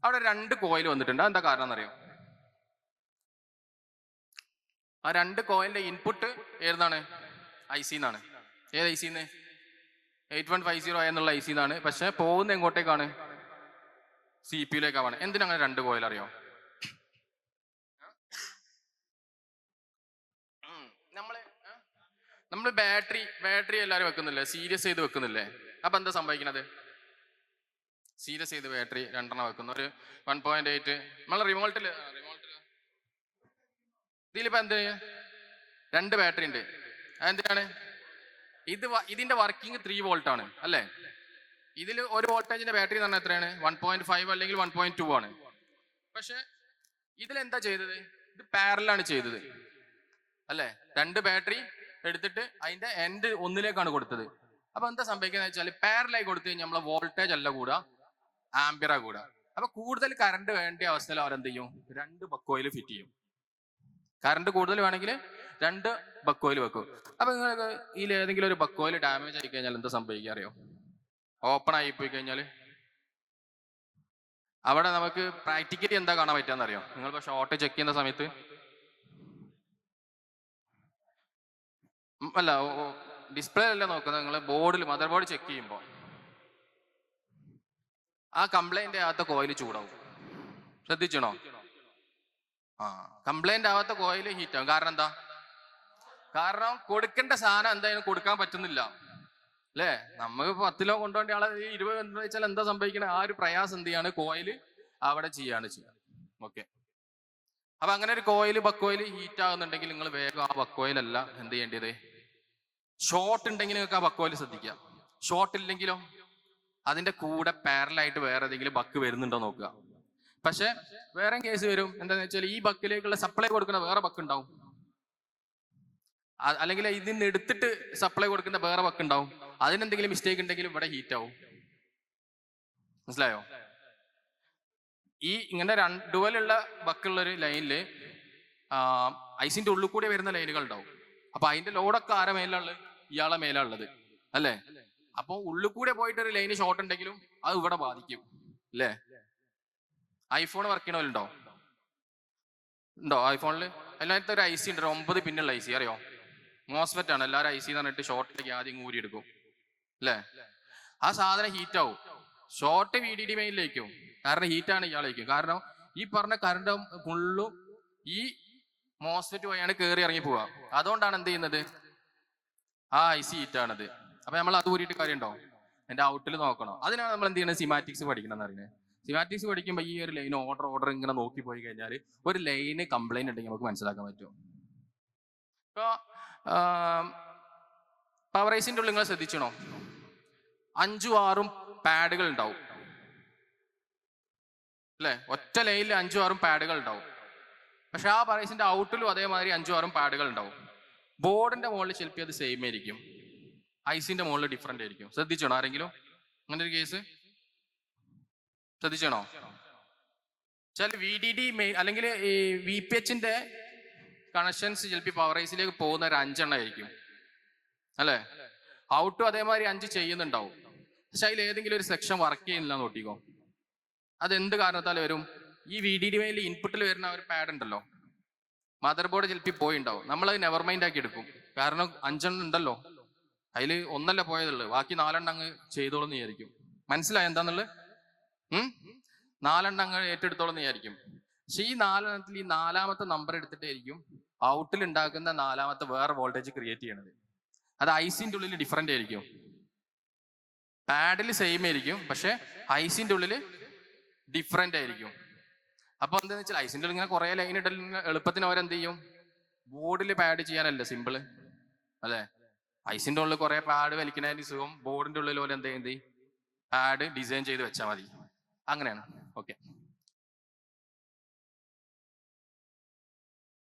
അവിടെ 2 കോയിൽ വന്നിട്ടുണ്ട്. എന്താ കാരണം എന്നറിയോ? ആ 2 കോയിലിന്റെ ഇൻപുട്ട് ഏതാണ്? IC എന്നാണ്. ഏത് IC ന്ന്? 8150 എന്നുള്ള IC എന്നാണ്. പക്ഷെ പോകുന്ന എങ്ങോട്ടേക്കാണ്? CPU-ലേക്കാണ്. എന്തിനങ്ങനെ 2 കോയിൽ അറിയോ? നമ്മൾ ബാറ്ററി എല്ലാവരും വെക്കുന്നില്ലേ? സീരിയസ് ചെയ്ത് വെക്കുന്നില്ലേ? അപ്പൊ എന്താ സംഭവിക്കുന്നത്? സീരിയസ് ചെയ്ത് ബാറ്ററി 2 വെക്കുന്ന ഒരു 1.8 നമ്മളെ റിമോട്ടില് ഇതിലിപ്പോ എന്ത് 2 ബാറ്ററി ഉണ്ട്. അതെന്തിനാണ്? ഇതിന്റെ വർക്കിംഗ് 3 വോൾട്ട് ആണ് അല്ലേ? ഇതിൽ ഒരു വോൾട്ടേജിന്റെ ബാറ്ററി എന്ന് പറഞ്ഞാൽ എത്രയാണ്? 1.5 അല്ലെങ്കിൽ 1.2 ആണ്. പക്ഷെ ഇതിലെന്താ ചെയ്തത്? ഇത് പാരലാണ് ചെയ്തത് അല്ലേ? 2 ബാറ്ററി എടുത്തിട്ട് അതിന്റെ എൻഡ് ഒന്നിലേക്കാണ് കൊടുത്തത്. അപ്പൊ എന്താ സംഭവിക്കുന്നത് വെച്ചാൽ പാരലായി കൊടുത്തു കഴിഞ്ഞാൽ നമ്മളെ വോൾട്ടേജ് അല്ല കൂടാ, ആംപിയറാ കൂടാ. അപ്പൊ കൂടുതൽ കറണ്ട് വേണ്ട അവസ്ഥയിൽ അവരെന്ത് ചെയ്യും? 2 ബക്കോയിൽ ഫിറ്റ് ചെയ്യും. കറണ്ട് കൂടുതൽ വേണമെങ്കിൽ 2 ബക്കോയിൽ വെക്കും. അപ്പൊ നിങ്ങൾക്ക് ഇതിൽ ഏതെങ്കിലും ഒരു ബക്കോയിൽ ഡാമേജ് ആയി കഴിഞ്ഞാൽ എന്താ സംഭവിക്കുക അറിയോ? ഓപ്പൺ ആയി പോയി കഴിഞ്ഞാൽ അവിടെ നമുക്ക് പ്രാക്ടിക്കലി എന്താ കാണാൻ പറ്റുക അറിയോ? നിങ്ങളിപ്പോ ഷോർട്ട് ചെക്ക് ചെയ്യുന്ന സമയത്ത് അല്ല, ഡിസ്പ്ലേ അല്ല നോക്കുന്നത്, നിങ്ങൾ ബോർഡിൽ മദർ ബോർഡ് ചെക്ക് ചെയ്യുമ്പോൾ ആ കംപ്ലൈന്റ് ആവാത്ത കോയിൽ ചൂടാവും. ശ്രദ്ധിച്ചണോ? കംപ്ലൈന്റ് ആവാത്ത കോയിൽ ഹീറ്റ് ആവും. കാരണം എന്താ? കാരണം കൊടുക്കേണ്ട സാധനം എന്തായാലും കൊടുക്കാൻ പറ്റുന്നില്ല അല്ലേ? നമുക്ക് 10 കിലോ കൊണ്ടുപോകേണ്ട ആളെ 20 എന്ന് വെച്ചാൽ എന്താ സംഭവിക്കണേ? ആ ഒരു പ്രയാസം എന്ത് ചെയ്യാണ്? കോയില് അവിടെ ചെയ്യാണ് ചെയ്യുക. ഓക്കെ, അപ്പൊ അങ്ങനെ ഒരു ബക്കോയിൽ ഹീറ്റ് ആകുന്നുണ്ടെങ്കിൽ നിങ്ങൾ വേഗം ആ ബക്കോയിലല്ല എന്ത് ചെയ്യേണ്ടത്? ഷോർട്ട് ഉണ്ടെങ്കിൽ നിങ്ങൾക്ക് ആ ബക്കോയിൽ ശ്രദ്ധിക്കുക. ഷോർട്ട് ഇല്ലെങ്കിലോ അതിന്റെ കൂടെ പാരലായിട്ട് വേറെ ഏതെങ്കിലും ബക്ക് വരുന്നുണ്ടോ നോക്കുക. പക്ഷെ വേറെ കേസ് വരും. എന്താണെന്ന് വെച്ചാൽ ഈ ബക്കിലേക്കുള്ള സപ്ലൈ കൊടുക്കുന്ന വേറെ ബക്ക് ഉണ്ടാവും, അല്ലെങ്കിൽ ഇതിന്ന് എടുത്തിട്ട് സപ്ലൈ കൊടുക്കുന്ന വേറെ ബക്ക് ഉണ്ടാവും. അതിനെന്തെങ്കിലും മിസ്റ്റേക്ക് ഉണ്ടെങ്കിൽ ഇവിടെ ഹീറ്റ് ആവും. മനസ്സിലായോ? ഈ ഇങ്ങനെ ഡുവലുള്ള ബക്കുള്ള ഒരു ലൈനില് ഐസിന്റെ ഉള്ളിൽ കൂടെ വരുന്ന ലൈനുകൾ ഉണ്ടാവും. അപ്പൊ അതിന്റെ ലോഡൊക്കെ ആരെ മേലുള്ളത്? ഇയാളെ മേലുള്ളത് അല്ലേ? അപ്പൊ ഉള്ളിൽ കൂടെ പോയിട്ട് ഒരു ലൈന് ഷോർട്ട് ഉണ്ടെങ്കിലും അത് ഇവിടെ ബാധിക്കും അല്ലേ? ഐഫോൺ വർക്ക് ചെയ്യണമല്ലോ ഉണ്ടോ? ഐഫോണിൽ എല്ലായിടത്തും ഒരു IC ഉണ്ട്, 9 പിന്നുള്ള IC അറിയോ? മോസ്ഫെറ്റ് ആണ്. എല്ലാവരും IC എന്ന് പറഞ്ഞിട്ട് ഷോർട്ടിലേക്ക് ആദ്യം ഊരി എടുക്കും അല്ലേ? ആ സാധനം ഹീറ്റ് ആവും. ഷോർട്ട് VDD മെയിനിലേക്കും, കാരണം ഹീറ്റാണ് ഇയാളേക്കും. കാരണം ഈ പറഞ്ഞ കറണ്ട് ഫുള്ളും ഈ മോസ്ഫെറ്റ് വഴിയാണ് കയറി ഇറങ്ങി പോവുക. അതുകൊണ്ടാണ് എന്ത് ചെയ്യുന്നത്? ആ IC ഹീറ്റാണത്. അപ്പൊ നമ്മൾ അത് ഊരിയിട്ട് കാര്യമുണ്ടോ? എന്റെ ഔട്ടിൽ നോക്കണം. അതിനാണ് നമ്മൾ എന്ത് ചെയ്യുന്നത്? സിമാറ്റിക്സ് പഠിക്കണം എന്ന് പറയുന്നത്. സിമാറ്റിക്സ് പഠിക്കുമ്പോൾ ഈ ഒരു ലൈൻ ഓർഡർ ഇങ്ങനെ നോക്കി പോയി കഴിഞ്ഞാൽ ഒരു ലൈന് കംപ്ലൈന്റ് ഉണ്ടെങ്കിൽ നമുക്ക് മനസ്സിലാക്കാൻ പറ്റും. ഇപ്പൊ പവർ ഐസിന്റെ ഉള്ളിൽ നിങ്ങൾ ശ്രദ്ധിച്ചണോ? 5ഉം 6ഉം പാഡുകൾ ഉണ്ടാവും അല്ലെ? ഒറ്റ ലൈനിൽ 5ഉം 6ഉം പാഡുകൾ ഉണ്ടാവും. പക്ഷെ ആ പവർ ഐസിന്റെ ഔട്ടിലും അതേമാതിരി 5ഉം 6ഉം പാഡുകൾ ഉണ്ടാവും. ബോർഡിന്റെ മുകളിൽ ചിലപ്പോൾ അത് സെയിം ആയിരിക്കും, ഐസിന്റെ മുകളിൽ ഡിഫറെന്റ് ആയിരിക്കും. ശ്രദ്ധിച്ചണോ ആരെങ്കിലും അങ്ങനെ ഒരു കേസ്? ശ്രദ്ധിച്ചണോ? ചില VDD മെയിൻ അല്ലെങ്കിൽ ഈ VPHന്റെ കണക്ഷൻസ് ചിലപ്പോൾ പവർ ഐസിലേക്ക് പോകുന്ന ഒരു 5 എണ്ണം ആയിരിക്കും അല്ലേ? ഔട്ടും അതേമാതിരി 5 ചെയ്യുന്നുണ്ടാവും. പക്ഷെ അതിൽ ഏതെങ്കിലും ഒരു സെക്ഷൻ വർക്ക് ചെയ്യുന്നില്ല നോട്ടിക്കോ. അതെന്ത് കാരണത്താൽ വരും? ഈ VDD മെയിനിൽ ഇൻപുട്ടിൽ വരുന്ന ഒരു പാഡ് ഉണ്ടല്ലോ, മദർ ബോർഡ് ചിലപ്പോൾ പോയിണ്ടാവും. നമ്മളത് നെവർ മൈൻഡ് ആക്കി എടുക്കും. കാരണം 5 എണ്ണം ഉണ്ടല്ലോ, അതിൽ ഒന്നല്ല പോയതുള്ളൂ, ബാക്കി 4 എണ്ണം അങ്ങ് ചെയ്തോളെന്ന് വിചാരിക്കും. മനസ്സിലായോ എന്താന്നുള്ളത്? 4 എണ്ണം അങ്ങ് ഏറ്റെടുത്തോളെന്ന് വിചാരിക്കും. പക്ഷെ ഈ 4 എണ്ണത്തിൽ ഈ 4ാമത്തെ നമ്പർ എടുത്തിട്ടായിരിക്കും ഔട്ടിൽ ഉണ്ടാക്കുന്ന 4ാമത്തെ വേറെ വോൾട്ടേജ് ക്രിയേറ്റ് ചെയ്യണത്. അത് ഐസിന്റെ ഉള്ളിൽ ഡിഫറെന്റ് ആയിരിക്കും. പാഡിൽ സെയിം ആയിരിക്കും, പക്ഷെ ഐസിന്റെ ഉള്ളിൽ ഡിഫറെന്റ് ആയിരിക്കും. അപ്പൊ എന്താന്ന് വെച്ചാൽ ഐസിന്റെ ഉള്ളിൽ ഇങ്ങനെ കുറെ ലൈൻ ഇടൽ എളുപ്പത്തിന് അവരെന്ത് ചെയ്യും? ബോർഡിൽ പാഡ് ചെയ്യാനല്ലേ സിമ്പിള് അല്ലെ? ഐസിന്റെ ഉള്ളിൽ കുറെ പാഡ് വലിക്കുന്നതിന് സുഖം ബോർഡിന്റെ ഉള്ളിൽ പോലെ എന്ത് പാഡ് ഡിസൈൻ ചെയ്ത് വെച്ചാൽ മതി. അങ്ങനെയാണ്. ഓക്കെ.